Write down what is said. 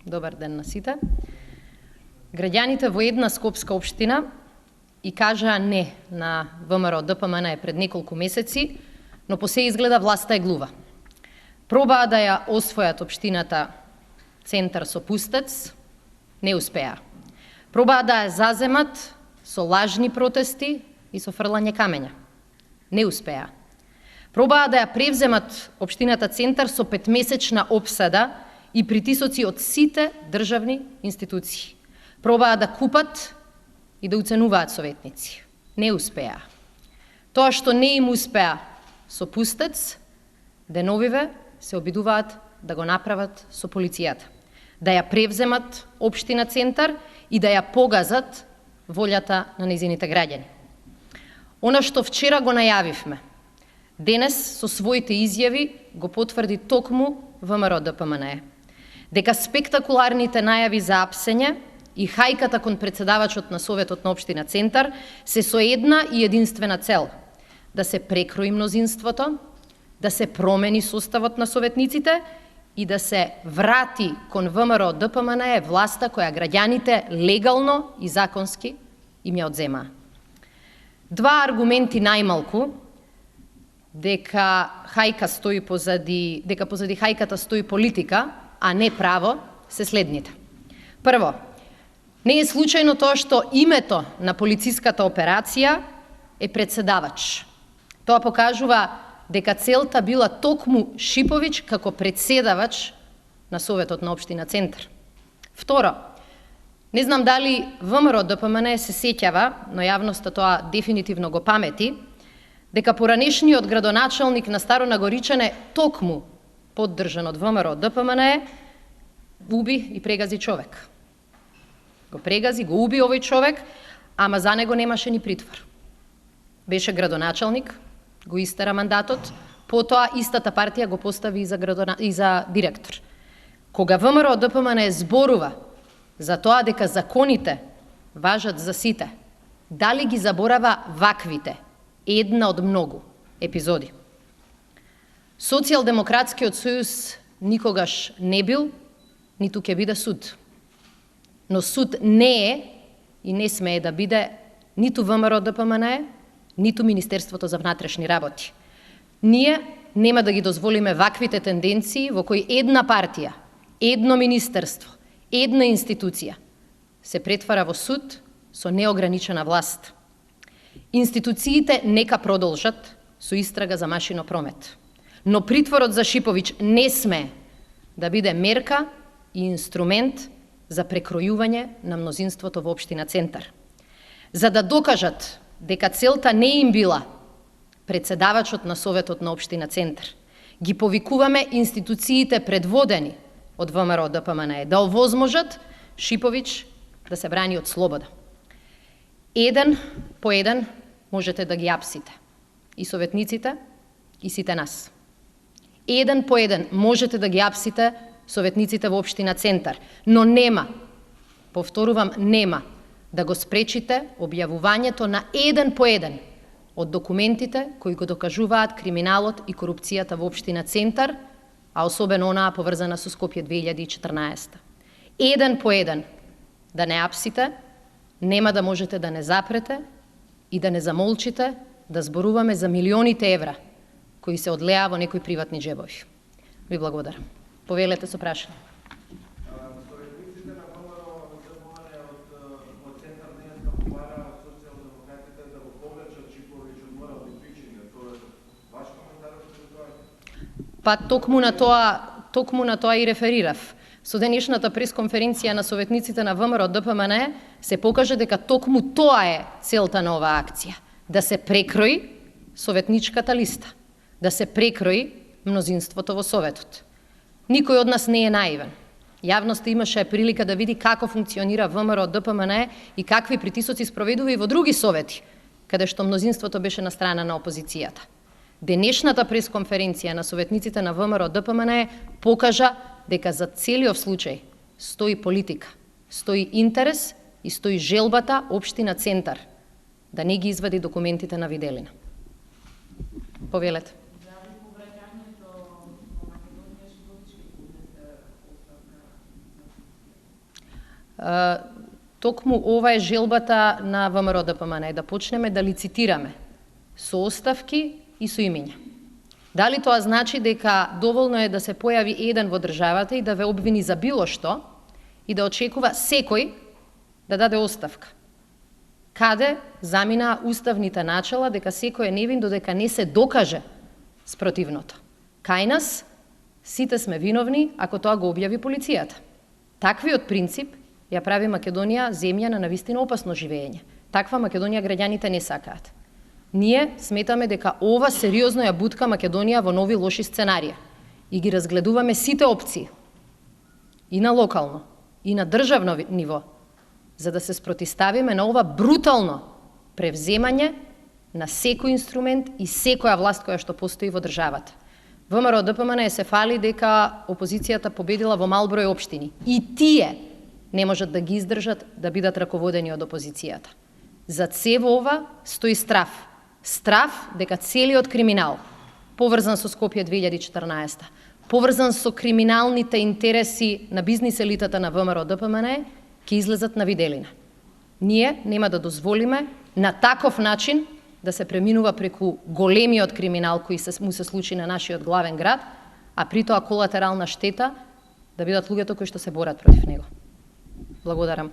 Добар ден на сите. Граѓаните во една скопска општина и кажаа не на ВМРО ДПМН пред неколку месеци, но по се изгледа власта е глува. Пробаа да ја освојат општината центар со Пустец, не успеа. Пробаа да ја заземат со лажни протести и со фрлање камења. Не успеа. Пробаа да ја превземат општината центар со 5-месечна опсада и притисоци од сите државни институции. Пробаа да купат и да уценуваат советници. Не успеа. Тоа што не им успеа со Пустец, деновиве се обидуваат да го направат со полицијата. Да ја превземат општина центар и да ја погазат волјата на нејзините граѓани. Она што вчера го најавивме, денес со своите изјави го потврди токму ВМРО ДПМН. Дека спектакуларните најави за апсење и хајката кон председавачот на Советот на општина Центар се со една и единствена цел – да се прекрои мнозинството, да се промени составот на советниците и да се врати кон ВМРО ДПМН власта која граѓаните легално и законски им ја одземаа. Два аргументи најмалку дека позади хајката стои политика, а не право, се следните. Прво, не е случајно тоа што името на полициската операција е председавач. Тоа покажува дека целта била токму Шиповиќ како председавач на Советот на општина Центар. Второ, не знам дали ВМРО ДПМН се сеќава, но јавноста тоа дефинитивно го памети, дека поранешниот градоначалник на Старо Нагоричане токму поддржан од ВМРО ДПМН уби и прегази човек. Го прегази, го уби овој човек, ама за него немаше ни притвор. Беше градоначалник, го истера мандатот, потоа истата партија го постави и за директор. Кога ВМРО ДПМН зборува за тоа дека законите важат за сите, дали ги заборава ваквите, една од многу епизоди? Социјалдемократскиот сојуз никогаш не бил, ниту ќе биде суд. Но суд не е и не смее да биде ниту ВМРО ДПМН, ниту Министерството за внатрешни работи. Ние нема да ги дозволиме ваквите тенденции во кои една партија, едно министерство, една институција се претвара во суд со неограничена власт. Институциите нека продолжат со истрага за машинопромет. Но притворот за Шиповиќ не смее да биде мерка и инструмент за прекројување на мнозинството во општина Центар. За да докажат дека целта не им била председавачот на Советот на општина Центар, ги повикуваме институциите предводени од ВМРО ДПМН да овозможат Шиповиќ да се брани од слобода. Еден по еден можете да ги апсите. И советниците, и сите нас. Еден по еден можете да ги апсите советниците во општина Центар, но нема, повторувам, нема да го спречите објавувањето на еден по еден од документите кои го докажуваат криминалот и корупцијата во општина Центар, а особено онаа поврзана со Скопје 2014. Еден по еден да не апсите, нема да можете да не запрете и да не замолчите да зборуваме за милионите евра кои се одлеа во некои приватни джебови. Ви благодарам. Повелете со прашање. Советниците на ВМРО од Центар денеска побараат социјалдемократите да го повлечат Шиповиќ од морални причини. Тоа е ваш коментар за тоа? Па токму на тоа и реферирав. Со денешната пресконференција на советниците на ВМРО ДПМН се покаже дека токму тоа е целта на оваа акција. Да се прекрои советничката листа. Да се прекрои мнозинството во Советот. Никој од нас не е наивен. Јавноста имаше прилика да види како функционира ВМРО ДПМН и какви притисоци спроведува и во други совети, каде што мнозинството беше на страна на опозицијата. Денешната пресконференција на советниците на ВМРО ДПМН покажа дека за целиот случај стои политика, стои интерес и стои желбата општина Центар да не ги извади документите на виделина. Повелете. Токму ова е желбата на ВМРО ДПМН, да почнеме да лицитираме со оставки и со имиња. Дали тоа значи дека доволно е да се појави еден во државата и да ве обвини за било што и да очекува секој да даде оставка? Каде замина уставните начала дека секој е невин додека не се докаже спротивното? Кај нас сите сме виновни ако тоа го објави полицијата. Таквиот принцип ја прави Македонија земја на навистина опасно живење. Таква Македонија граѓаните не сакаат. Ние сметаме дека ова сериозно ја бутка Македонија во нови лоши сценарија и ги разгледуваме сите опции и на локално и на државно ниво за да се спротиставиме на ова брутално превземање на секој инструмент и секоја власт која што постои во државата. ВМРО ДПМН се фали дека опозицијата победила во мал број општини и тие не можат да ги издржат да бидат раководени од опозицијата. Зад се во ова стои страф. Страф дека целиот криминал, поврзан со Скопје 2014, поврзан со криминалните интереси на бизнис елитата на ВМРО ДПМН, ќе излезат на виделина. Ние нема да дозволиме на таков начин да се преминува преку големиот криминал кој му се случи на нашиот главен град, а при тоа колатерална штета да бидат луѓето кои што се борат против него. Благодарам.